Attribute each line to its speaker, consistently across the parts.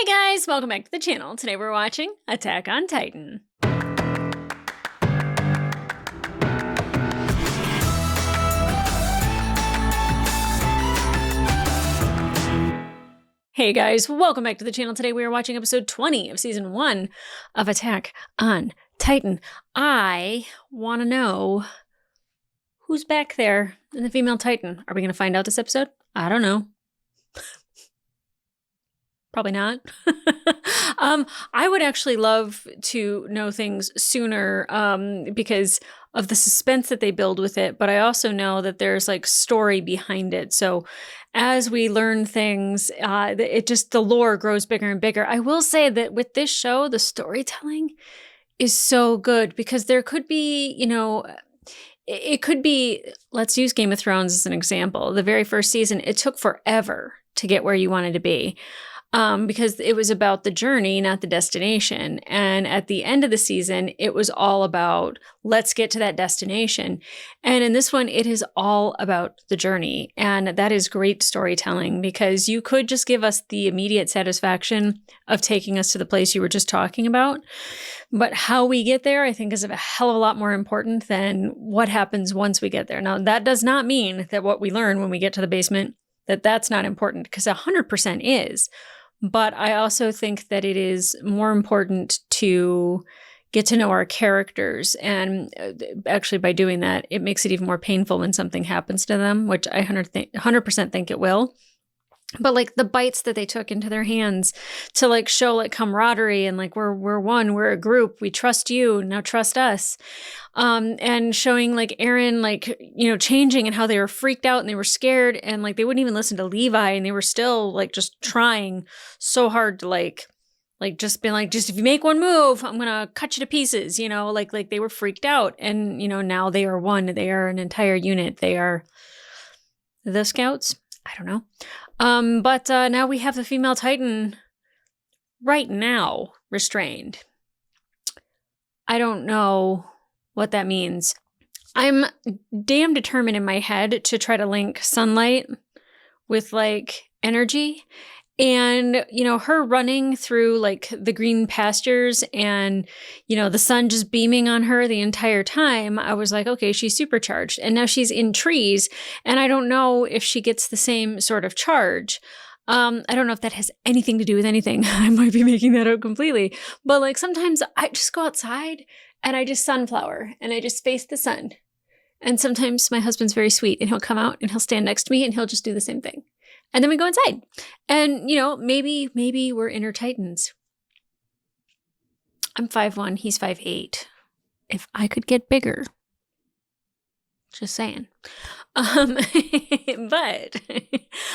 Speaker 1: Hey guys, welcome back to the channel. Today we're watching Attack on Titan. Hey guys, welcome back to the channel. Today we are watching episode 20 of season 1 of Attack on Titan. I want to know who's back there in the female Titan. Are we going to find out this episode? I don't know. Probably not. I would actually love to know things sooner because of the suspense that they build with it. But I also know that there's like story behind it. So as we learn things, the lore grows bigger and bigger. I will say that with this show, the storytelling is so good because there could be, it could be, let's use Game of Thrones as an example. The very first season, it took forever to get where you wanted to be. Because it was about the journey, not the destination. And at the end of the season, it was all about, let's get to that destination. And in this one, it is all about the journey. And that is great storytelling because you could just give us the immediate satisfaction of taking us to the place you were just talking about. But how we get there, I think, is a hell of a lot more important than what happens once we get there. Now, that does not mean that what we learn when we get to the basement, that's not important, because 100% is. But I also think that it is more important to get to know our characters. And actually, by doing that, it makes it even more painful when something happens to them, which I 100% think it will. But like the bites that they took into their hands to like show like camaraderie and like we're one, we're a group, we trust you, now trust us. And showing like Eren like, changing and how they were freaked out and they were scared and like they wouldn't even listen to Levi and they were still like just trying so hard to like just being like, just if you make one move, I'm gonna cut you to pieces, like they were freaked out. And now they are one, they are an entire unit, they are the scouts. I don't know. But now we have the female Titan right now restrained. I don't know what that means. I'm damn determined in my head to try to link sunlight with like energy. And, her running through like the green pastures and, the sun just beaming on her the entire time, I was like, okay, she's supercharged. And now she's in trees. And I don't know if she gets the same sort of charge. I don't know if that has anything to do with anything. I might be making that up completely. But like sometimes I just go outside and I just sunflower and I just face the sun. And sometimes my husband's very sweet and he'll come out and he'll stand next to me and he'll just do the same thing. And then we go inside. And, maybe we're inner Titans. I'm 5'1", he's 5'8". If I could get bigger. Just saying. But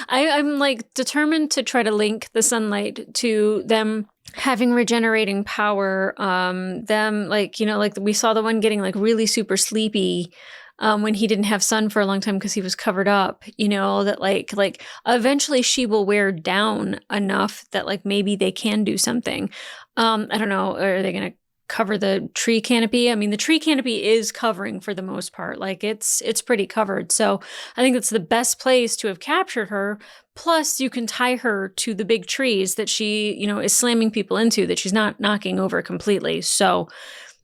Speaker 1: I'm like determined to try to link the sunlight to them having regenerating power. Them like we saw the one getting like really super sleepy when he didn't have sun for a long time because he was covered up, that like eventually she will wear down enough that like maybe they can do something. I don't know. Are they going to cover the tree canopy? I mean, the tree canopy is covering for the most part. Like it's pretty covered. So I think that's the best place to have captured her. Plus you can tie her to the big trees that she, is slamming people into, that she's not knocking over completely. So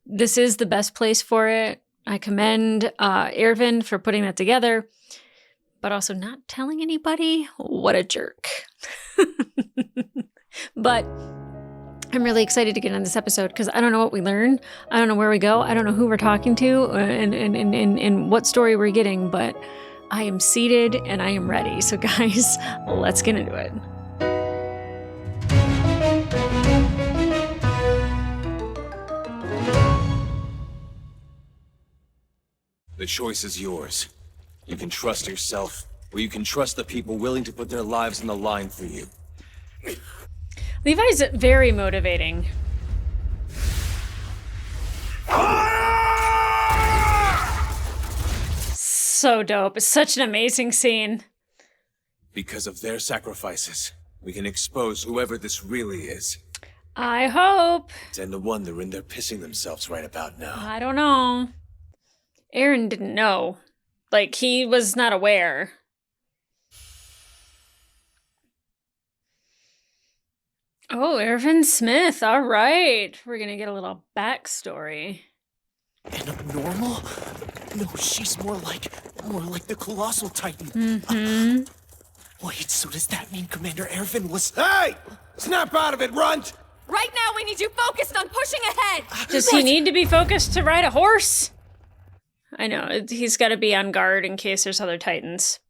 Speaker 1: this is the best place for it. I commend Erwin for putting that together, but also not telling anybody. What a jerk. But I'm really excited to get on this episode because I don't know what we learn. I don't know where we go. I don't know who we're talking to and what story we're getting, but I am seated and I am ready. So guys, let's get into it.
Speaker 2: The choice is yours. You can trust yourself, or you can trust the people willing to put their lives on the line for you.
Speaker 1: Levi's very motivating. So dope. It's such an amazing scene.
Speaker 2: Because of their sacrifices, we can expose whoever this really is.
Speaker 1: I hope.
Speaker 2: And no wonder when they're pissing themselves right about now.
Speaker 1: I don't know. Eren didn't know. Like, he was not aware. Oh, Erwin Smith. All right. We're going to get a little backstory.
Speaker 3: And abnormal? No, she's more like the Colossal Titan. Wait, so does that mean Commander Erwin was...
Speaker 2: Hey! Snap out of it, runt!
Speaker 4: Right now, we need you focused on pushing ahead.
Speaker 1: Does he need to be focused to ride a horse? I know. He's got to be on guard in case there's other Titans.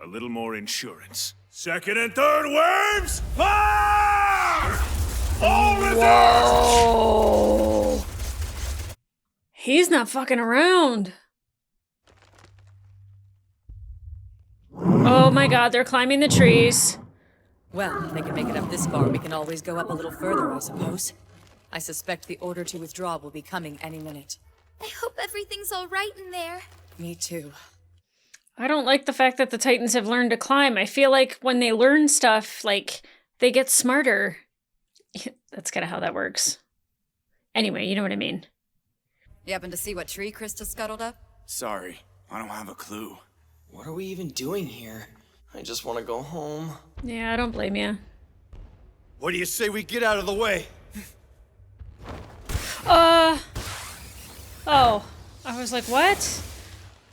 Speaker 5: A little more insurance. Second and third waves, fire! All reserves!
Speaker 1: Whoa. He's not fucking around. Oh my god, they're climbing the trees.
Speaker 4: Well, if they can make it up this far, we can always go up a little further, I suppose. I suspect the order to withdraw will be coming any minute.
Speaker 6: I hope everything's all right in there.
Speaker 4: Me too.
Speaker 1: I don't like the fact that the Titans have learned to climb. I feel like when they learn stuff, like, they get smarter. That's kind of how that works. Anyway, you know what I mean.
Speaker 4: You happen to see what tree Krista scuttled up?
Speaker 5: Sorry, I don't have a clue.
Speaker 3: What are we even doing here? I just want to go home.
Speaker 1: Yeah, I don't blame you.
Speaker 2: What do you say we get out of the way?
Speaker 1: Oh. I was like, what?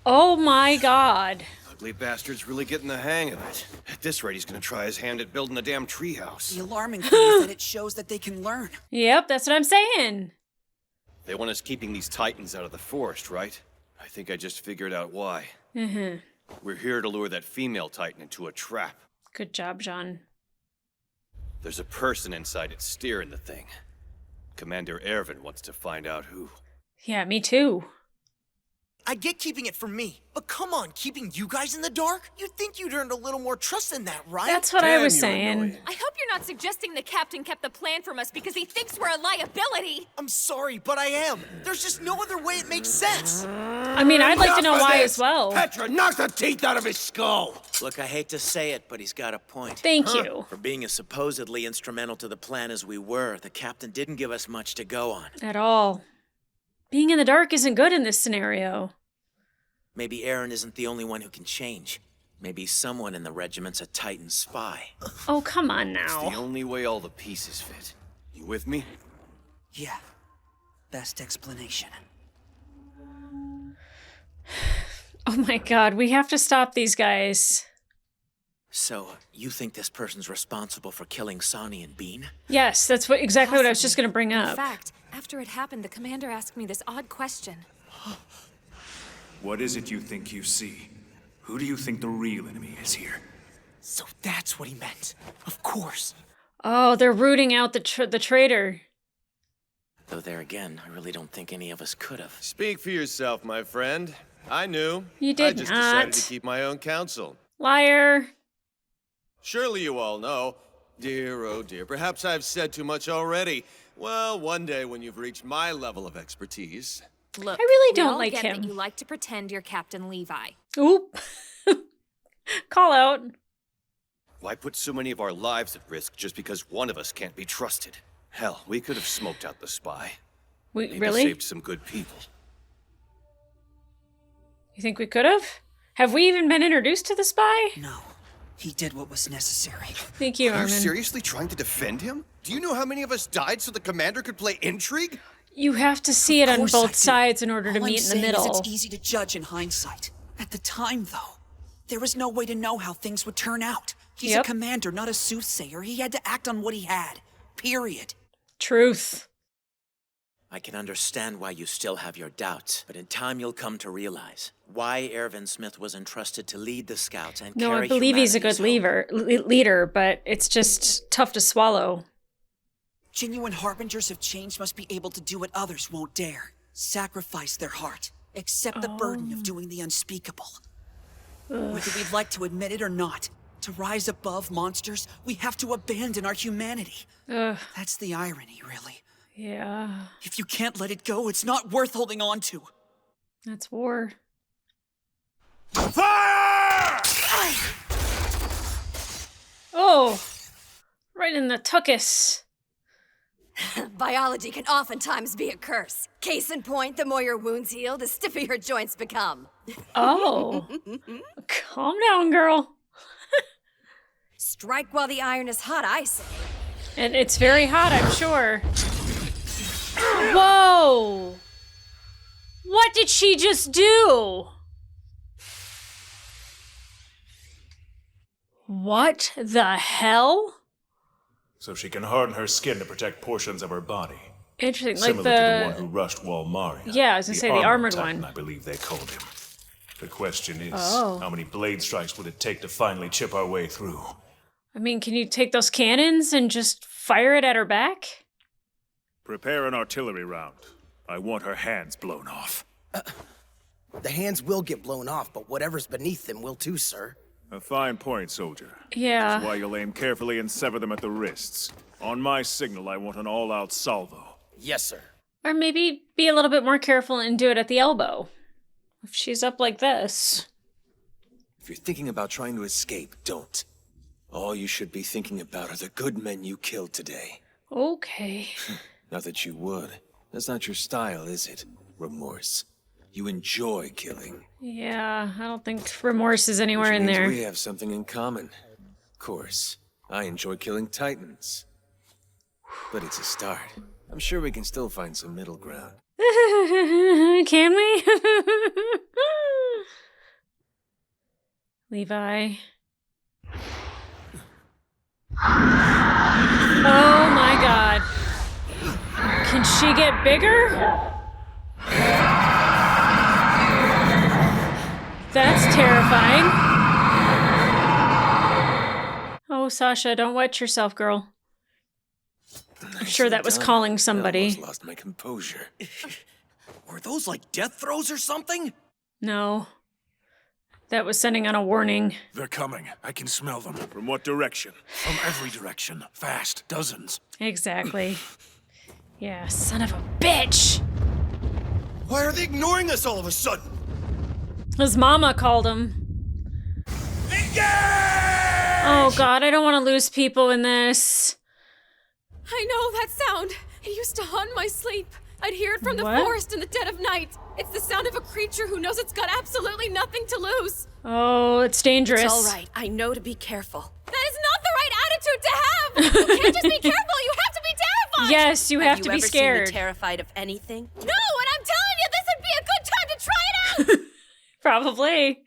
Speaker 1: Oh my god.
Speaker 2: Ugly bastard's really getting the hang of it. At this rate, he's gonna try his hand at building a damn treehouse.
Speaker 7: The alarming thing is that it shows that they can learn.
Speaker 1: Yep, that's what I'm saying.
Speaker 2: They want us keeping these Titans out of the forest, right? I think I just figured out why. We're here to lure that female Titan into a trap.
Speaker 1: Good job, John.
Speaker 2: There's a person inside it steering the thing. Commander Erwin wants to find out who.
Speaker 1: Yeah, me too.
Speaker 3: I get keeping it from me, but come on, keeping you guys in the dark? You'd think you'd earned a little more trust than that, right?
Speaker 1: That's what I was
Speaker 2: Damn, you're
Speaker 1: saying.
Speaker 2: annoying.
Speaker 4: I hope you're not suggesting the captain kept the plan from us because he thinks we're a liability.
Speaker 3: I'm sorry, but I am. There's just no other way it makes sense.
Speaker 1: I mean, I'd like to know
Speaker 2: Enough of
Speaker 1: why
Speaker 2: this!
Speaker 1: as well.
Speaker 2: Petra, knock the teeth out of his skull!
Speaker 8: Look, I hate to say it, but he's got a point.
Speaker 1: Thank you.
Speaker 8: For being as supposedly instrumental to the plan as we were, the captain didn't give us much to go on.
Speaker 1: At all. Being in the dark isn't good in this scenario.
Speaker 8: Maybe Aaron isn't the only one who can change. Maybe someone in the regiment's a Titan spy.
Speaker 1: Oh, come on
Speaker 2: It's the
Speaker 1: now.
Speaker 2: only way all the pieces fit. You with me?
Speaker 7: Yeah. Best explanation.
Speaker 1: Oh my god, we have to stop these guys.
Speaker 8: So, you think this person's responsible for killing Sonny and Bean?
Speaker 1: Yes, that's exactly what I was just going to bring
Speaker 4: In
Speaker 1: up.
Speaker 4: fact, after it happened, the commander asked me this odd question.
Speaker 5: What is it you think you see? Who do you think the real enemy is here?
Speaker 3: So that's what he meant. Of course.
Speaker 1: Oh, they're rooting out the traitor.
Speaker 8: Though there again, I really don't think any of us could have.
Speaker 2: Speak for yourself, my friend. I knew.
Speaker 1: You did
Speaker 2: I just
Speaker 1: not.
Speaker 2: decided to keep my own counsel.
Speaker 1: Liar.
Speaker 2: Surely you all know. Dear, oh dear, perhaps I've said too much already. Well, one day when you've reached my level of expertise...
Speaker 4: Look,
Speaker 1: I really
Speaker 4: we
Speaker 1: don't
Speaker 4: all
Speaker 1: like
Speaker 4: get
Speaker 1: him.
Speaker 4: that you like to pretend you're Captain Levi.
Speaker 1: Oop. Call out.
Speaker 2: Why put so many of our lives at risk just because one of us can't be trusted? Hell, we could have smoked out the spy.
Speaker 1: We
Speaker 2: Maybe
Speaker 1: really?
Speaker 2: saved some good people.
Speaker 1: You think we could have? Have we even been introduced to the spy?
Speaker 7: No. He did what was necessary.
Speaker 1: Thank you,
Speaker 2: Are you
Speaker 1: Armin.
Speaker 2: seriously trying to defend him? Do you know how many of us died so the commander could play intrigue?
Speaker 1: You have to see it on
Speaker 7: Of course I
Speaker 1: both
Speaker 7: do.
Speaker 1: sides in order to
Speaker 7: All I'm
Speaker 1: meet in the
Speaker 7: saying is
Speaker 1: middle.
Speaker 7: It's easy to judge in hindsight. At the time, though, there was no way to know how things would turn out. He's
Speaker 1: Yep.
Speaker 7: a commander, not a soothsayer. He had to act on what he had. Period.
Speaker 1: Truth.
Speaker 8: I can understand why you still have your doubts, but in time you'll come to realize why Erwin Smith was entrusted to lead the scouts and
Speaker 1: No,
Speaker 8: carry
Speaker 1: I believe he's a good
Speaker 8: humanity's hope.
Speaker 1: leader, but it's just tough to swallow.
Speaker 7: Genuine harbingers of change must be able to do what others won't dare. Sacrifice their heart. Accept the burden of doing the unspeakable. Whether we'd like to admit it or not, to rise above monsters, we have to abandon our humanity.
Speaker 1: Ugh,
Speaker 7: That's the irony, really.
Speaker 1: yeah.
Speaker 7: If you can't let it go, it's not worth holding on to.
Speaker 1: That's war.
Speaker 5: Fire!
Speaker 1: Oh! Right in the tuchus.
Speaker 6: Biology can oftentimes be a curse. Case in point, the more your wounds heal, the stiffer your joints become.
Speaker 1: Oh. Calm down, girl.
Speaker 6: Strike while the iron is hot, I say.
Speaker 1: And it's very hot, I'm sure. Whoa! What did she just do? What the hell?
Speaker 5: So she can harden her skin to protect portions of her body.
Speaker 1: Interesting,
Speaker 5: Similar
Speaker 1: like
Speaker 5: to the one who rushed Walmaria.
Speaker 1: Yeah, I was gonna say the armored
Speaker 5: Titan,
Speaker 1: one.
Speaker 5: I believe they called him. The question is,
Speaker 1: Oh.
Speaker 5: how many blade strikes would it take to finally chip our way through?
Speaker 1: I mean, can you take those cannons and just fire it at her back?
Speaker 5: Prepare an artillery round. I want her hands blown off.
Speaker 9: The hands will get blown off, but whatever's beneath them will too, sir.
Speaker 5: A fine point, soldier.
Speaker 1: Yeah.
Speaker 5: That's why you'll aim carefully and sever them at the wrists. On my signal, I want an all-out salvo.
Speaker 9: Yes, sir.
Speaker 1: Or maybe be a little bit more careful and do it at the elbow. If she's up like this.
Speaker 10: If you're thinking about trying to escape, don't. All you should be thinking about are the good men you killed today.
Speaker 1: Okay.
Speaker 10: Not that you would. That's not your style, is it? Remorse. You enjoy killing.
Speaker 1: Yeah, I don't think remorse is anywhere
Speaker 10: Which
Speaker 1: in
Speaker 10: means
Speaker 1: there.
Speaker 10: we have something in common. Of course, I enjoy killing Titans. But it's a start. I'm sure we can still find some middle ground.
Speaker 1: Can we? Levi. Oh my god. Can she get bigger? That's terrifying. Oh, Sasha, don't wet yourself, girl. I'm sure that was calling
Speaker 10: I
Speaker 1: somebody.
Speaker 10: almost lost my composure.
Speaker 3: Were those like death throws or something?
Speaker 1: No. That was sending on a warning.
Speaker 5: They're coming. I can smell them. From what direction?
Speaker 3: From every direction. Fast. Dozens.
Speaker 1: Exactly. Yeah, son of a bitch!
Speaker 3: Why are they ignoring us all of a sudden?
Speaker 1: His mama called him. Oh god, I don't want to lose people in this.
Speaker 6: I know that sound. It used to haunt my sleep. I'd hear it from the
Speaker 1: What?
Speaker 6: forest in the dead of night. It's the sound of a creature who knows it's got absolutely nothing to lose.
Speaker 1: Oh, it's dangerous.
Speaker 6: It's all right. I know to be careful. That is not the right attitude to have. You can't just be careful. You have to be terrified.
Speaker 1: Yes, you have to be
Speaker 6: Have you ever
Speaker 1: scared.
Speaker 6: seen me terrified of anything? No, and I'm telling you, this would be a good time to try it out.
Speaker 1: Probably.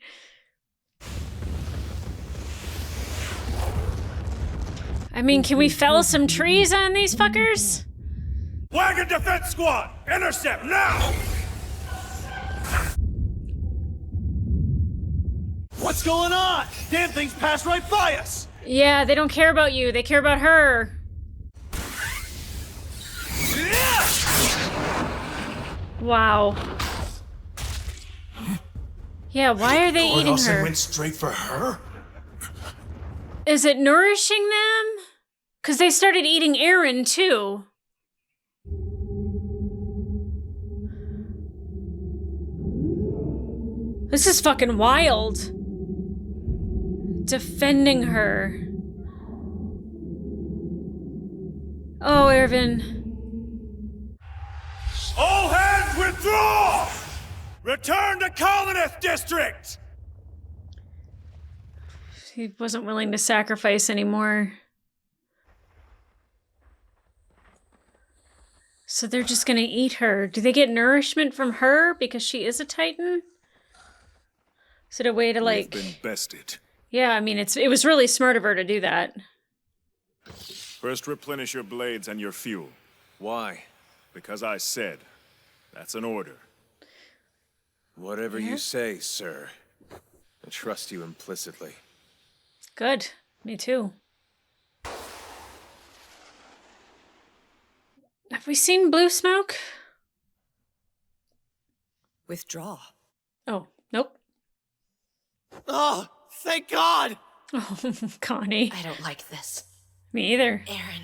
Speaker 1: I mean, can we fell some trees on these fuckers?
Speaker 5: Wagon defense squad! Intercept now!
Speaker 3: What's going on? Damn things passed right by us.
Speaker 1: Yeah, they don't care about you. They care about her. Wow. Yeah, why are they eating her?
Speaker 5: went straight for her?
Speaker 1: Is it nourishing them? Because they started eating Aaron, too. This is fucking wild. Defending her. Oh, Erwin.
Speaker 5: All hands withdraw! Return to Colonist District!
Speaker 1: He wasn't willing to sacrifice anymore. So they're just gonna eat her. Do they get nourishment from her because she is a Titan? Is it a way to like...
Speaker 5: You've been bested.
Speaker 1: Yeah, I mean, it was really smart of her to do that.
Speaker 5: First replenish your blades and your fuel.
Speaker 10: Why?
Speaker 5: Because I said. That's an order.
Speaker 10: Whatever you say, sir. I trust you implicitly.
Speaker 1: Good. Me too. Have we seen blue smoke?
Speaker 4: Withdraw.
Speaker 1: Oh, nope.
Speaker 3: Oh, thank God.
Speaker 1: Oh, Connie.
Speaker 6: I don't like this.
Speaker 1: Me either.
Speaker 6: Aaron.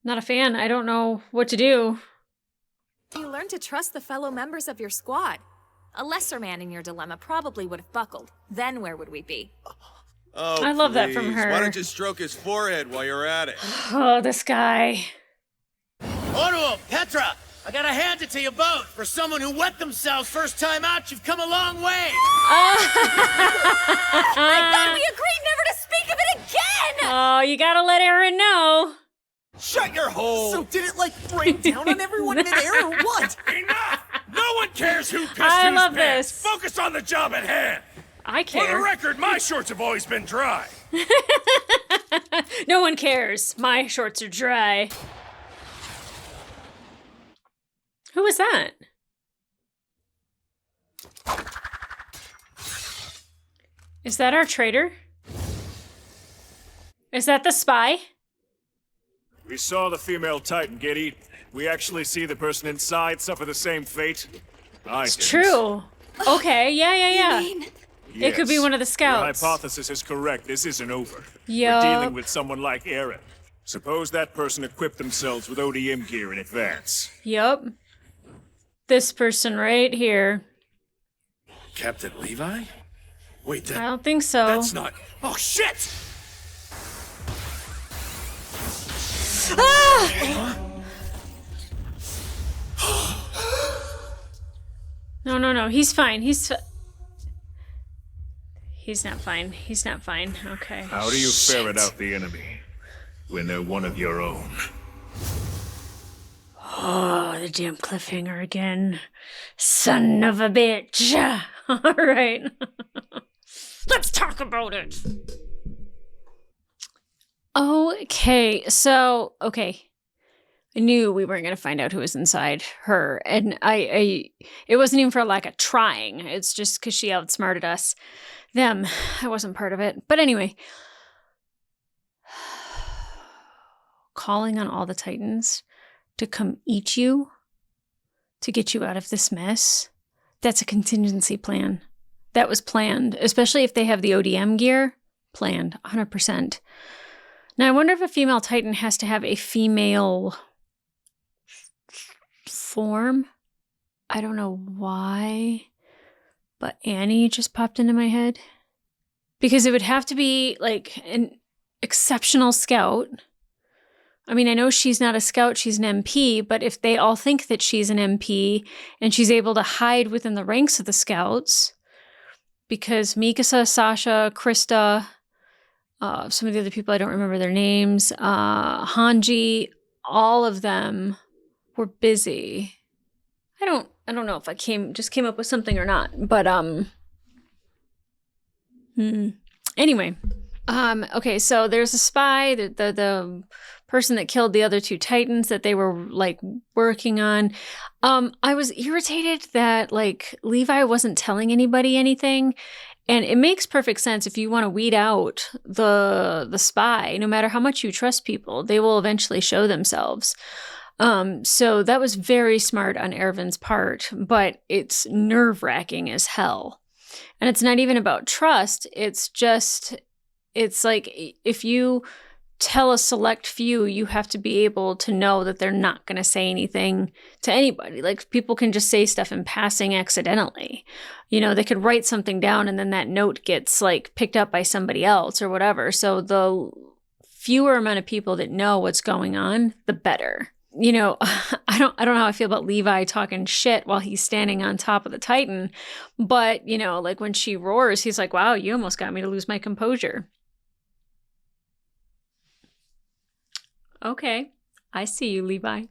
Speaker 1: Not a fan. I don't know what to do.
Speaker 11: You learn to trust the fellow members of your squad. A lesser man in your dilemma probably would have buckled. Then where would we be?
Speaker 2: Oh,
Speaker 1: I love that from
Speaker 2: please.
Speaker 1: her.
Speaker 2: Why don't you stroke his forehead while you're at it?
Speaker 1: Oh, this guy.
Speaker 3: Oruo, Petra, I gotta hand it to you both. For someone who wet themselves first time out, you've come a long way.
Speaker 6: I thought we agreed never to speak of it again!
Speaker 1: Oh, you gotta let Aaron know.
Speaker 2: Shut your hole!
Speaker 3: So did it, like, rain down on everyone midair or what?
Speaker 5: Enough! No one cares who pissed
Speaker 1: I
Speaker 5: whose
Speaker 1: love
Speaker 5: pants.
Speaker 1: this.
Speaker 5: Focus on the job at hand.
Speaker 1: I
Speaker 5: For the
Speaker 1: care.
Speaker 5: record, my shorts have always been dry.
Speaker 1: No one cares. My shorts are dry. Who was that? Is that our traitor? Is that the spy?
Speaker 5: We saw the female Titan get eaten. We actually see the person inside suffer the same fate.
Speaker 1: It's true. Okay, yeah. It could be one of the
Speaker 5: Your
Speaker 1: scouts.
Speaker 5: hypothesis is correct. This isn't over.
Speaker 1: Yup.
Speaker 5: We're dealing with someone like Aaron. Suppose that person equipped themselves with ODM gear in advance.
Speaker 1: Yup. This person right here.
Speaker 5: Captain Levi? Wait,
Speaker 1: I don't think so.
Speaker 5: that's not... Oh, shit!
Speaker 1: Ah! No. He's fine. He's not fine. He's not fine. Okay.
Speaker 5: How do you ferret out the enemy when they're one of your own?
Speaker 1: Oh, the damn cliffhanger again. Son of a bitch. All right. Let's talk about it. Okay. I knew we weren't going to find out who was inside her. And it wasn't even for lack of trying. It's just because she outsmarted us. Them. I wasn't part of it. But anyway. Calling on all the Titans to come eat you, to get you out of this mess. That's a contingency plan. That was planned, especially if they have the ODM gear. Planned, 100%. Now, I wonder if a female Titan has to have a female form. I don't know why, but Annie just popped into my head. Because it would have to be like an exceptional scout. I mean, I know she's not a scout, she's an MP, but if they all think that she's an MP and she's able to hide within the ranks of the scouts, because Mikasa, Sasha, Krista, some of the other people, I don't remember their names, Hanji, all of them were busy. I don't know if I just came up with something or not, but anyway. Okay, so there's a spy, the person that killed the other two Titans that they were like working on. I was irritated that like Levi wasn't telling anybody anything. And it makes perfect sense if you want to weed out the spy, no matter how much you trust people, they will eventually show themselves. So that was very smart on Erwin's part, but it's nerve-wracking as hell. And it's not even about trust. It's like if you tell a select few, you have to be able to know that they're not going to say anything to anybody. Like people can just say stuff in passing accidentally. You know, they could write something down and then that note gets like picked up by somebody else or whatever. So the fewer amount of people that know what's going on, the better. You know, I don't know how I feel about Levi talking shit while he's standing on top of the Titan. But, you know, like when she roars, he's like, wow, you almost got me to lose my composure. Okay, I see you, Levi.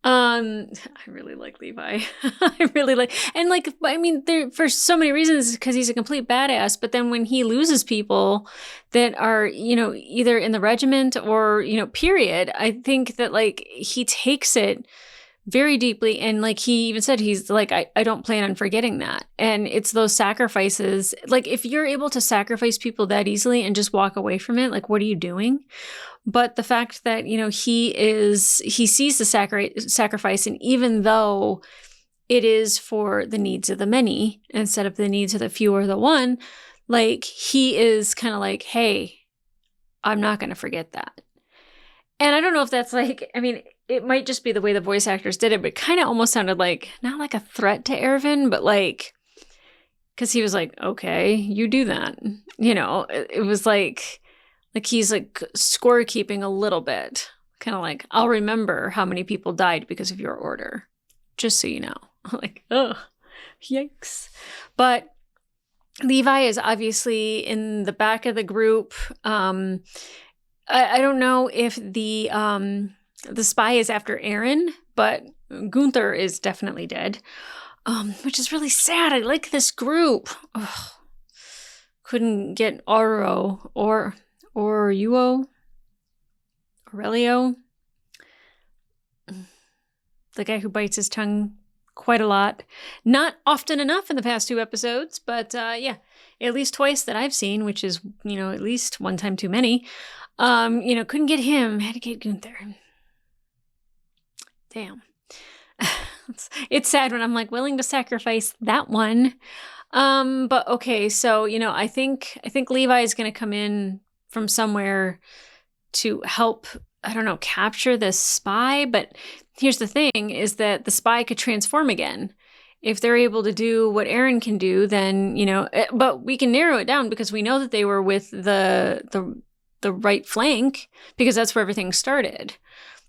Speaker 1: I really like Levi. I really like, and like, I mean, there for so many reasons, because he's a complete badass. But then when he loses people that are, you know, either in the regiment or, you know, period, I think that like he takes it very deeply. And like he even said, he's like, I don't plan on forgetting that. And it's those sacrifices. Like if you're able to sacrifice people that easily and just walk away from it, like, what are you doing? But the fact that, you know, he sees the sacrifice, and even though it is for the needs of the many instead of the needs of the few or the one, like he is kind of like, hey, I'm not going to forget that. And I don't know if that's like, I mean, it might just be the way the voice actors did it, but it kind of almost sounded like, not like a threat to Erwin, but like, because he was like, okay, you do that. You know, it was like he's like scorekeeping a little bit. Kind of like, I'll remember how many people died because of your order. Just so you know. Like, oh, yikes. But Levi is obviously in the back of the group. I don't know if the spy is after Aaron, but Gunther is definitely dead, which is really sad. I like this group. Ugh. Couldn't get Oro or Yuo, Aurelio, the guy who bites his tongue quite a lot. Not often enough in the past 2 episodes, but yeah, at least twice that I've seen, which is, at least one time too many. Couldn't get him, had to get Gunther. Damn. It's sad when I'm like willing to sacrifice that one. But okay, so, I think Levi is going to come in from somewhere to help, I don't know, capture this spy. But here's the thing is that the spy could transform again. If they're able to do what Aaron can do, then, but we can narrow it down because we know that they were with the right flank because that's where everything started.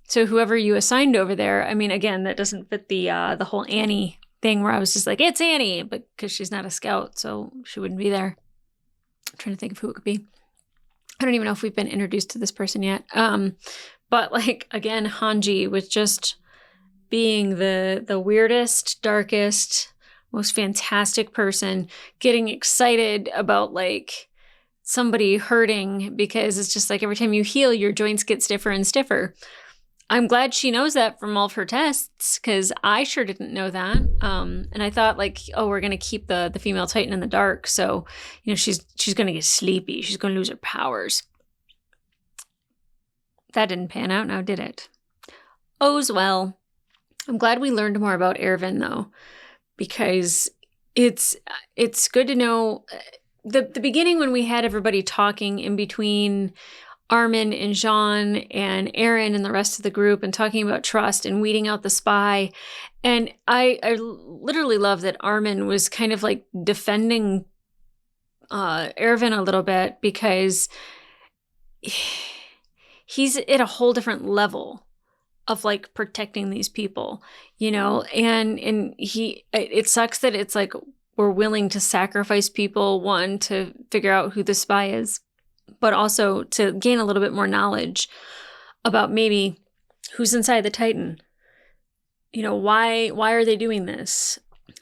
Speaker 1: So whoever you assigned over there, I mean, again, that doesn't fit the whole Annie thing where I was just like, it's Annie, but because she's not a scout, so she wouldn't be there. I'm trying to think of who it could be. I don't even know if we've been introduced to this person yet. But like, again, Hanji with just being the weirdest, darkest, most fantastic person, getting excited about like somebody hurting because it's just like every time you heal, your joints get stiffer and stiffer. I'm glad she knows that from all of her tests because I sure didn't know that. And I thought like, oh, we're going to keep the female Titan in the dark. So, she's going to get sleepy. She's going to lose her powers. That didn't pan out now, did it? Oh's well. I'm glad we learned more about Erwin though, because it's good to know the beginning when we had everybody talking in between Armin and Jean and Aaron and the rest of the group and talking about trust and weeding out the spy. And I literally love that Armin was kind of like defending Erwin a little bit because he's at a whole different level of like protecting these people, and it sucks that it's like we're willing to sacrifice people, one, to figure out who the spy is, but also to gain a little bit more knowledge about maybe who's inside the Titan. Why are they doing this?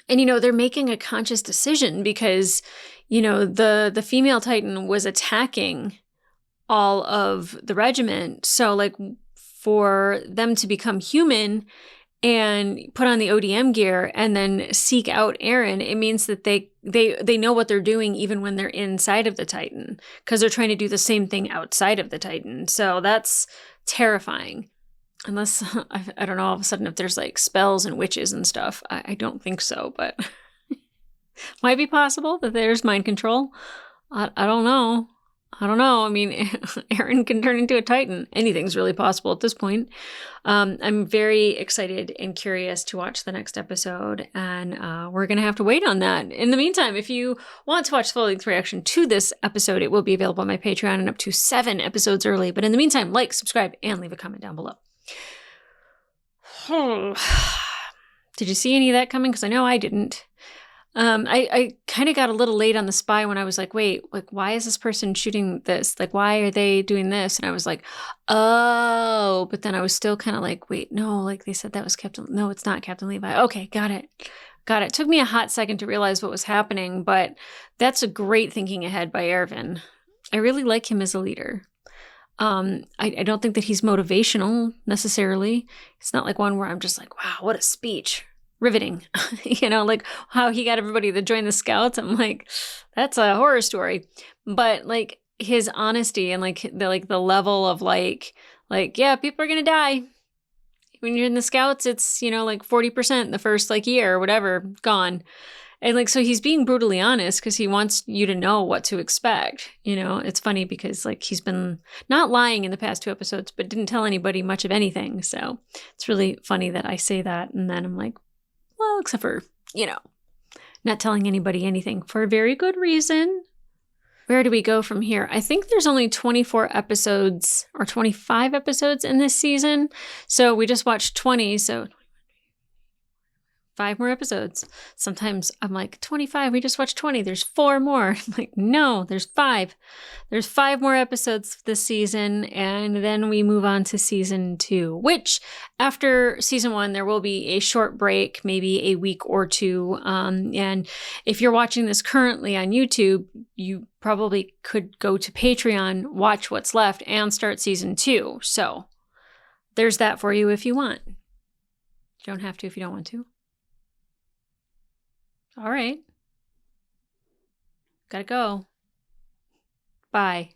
Speaker 1: And, they're making a conscious decision because, the female Titan was attacking all of the regiment. So like for them to become human and put on the ODM gear and then seek out Aaron, it means that they know what they're doing even when they're inside of the Titan because they're trying to do the same thing outside of the Titan. So that's terrifying. Unless, I don't know, all of a sudden if there's like spells and witches and stuff. I don't think so, but might be possible that there's mind control. I don't know. I mean, Aaron can turn into a Titan. Anything's really possible at this point. I'm very excited and curious to watch the next episode, and we're going to have to wait on that. In the meantime, if you want to watch the full-length reaction to this episode, it will be available on my Patreon and up to 7 episodes early. But in the meantime, like, subscribe, and leave a comment down below. Did you see any of that coming? Because I know I didn't. I kind of got a little late on the spy when I was like, wait, like, why is this person shooting this? Like, why are they doing this? And I was like, oh, but then I was still kind of like, wait, no, like they said that was no, it's not Captain Levi. Okay, got it. It took me a hot second to realize what was happening, but that's a great thinking ahead by Erwin. I really like him as a leader. I don't think that he's motivational necessarily. It's not like one where I'm just like, wow, what a speech. Riveting. Like how he got everybody to join the scouts. I'm like, that's a horror story. But like his honesty and like the level of like, yeah, people are going to die. When you're in the scouts, it's, like 40% the first like year or whatever, gone. And like, so he's being brutally honest because he wants you to know what to expect. It's funny because like he's been not lying in the past 2 episodes, but didn't tell anybody much of anything. So it's really funny that I say that. And then I'm like, well, except for, not telling anybody anything for a very good reason. Where do we go from here? I think there's only 24 episodes or 25 episodes in this season. So we just watched 20. So 5 more episodes. Sometimes I'm like, 25, we just watched 20. There's 4 more. I'm like, no, there's 5. There's 5 more episodes this season, and then we move on to season 2, which after season 1, there will be a short break, maybe a week or 2. And if you're watching this currently on YouTube, you probably could go to Patreon, watch what's left, and start season 2. So there's that for you if you want. You don't have to if you don't want to. All right. Gotta go. Bye.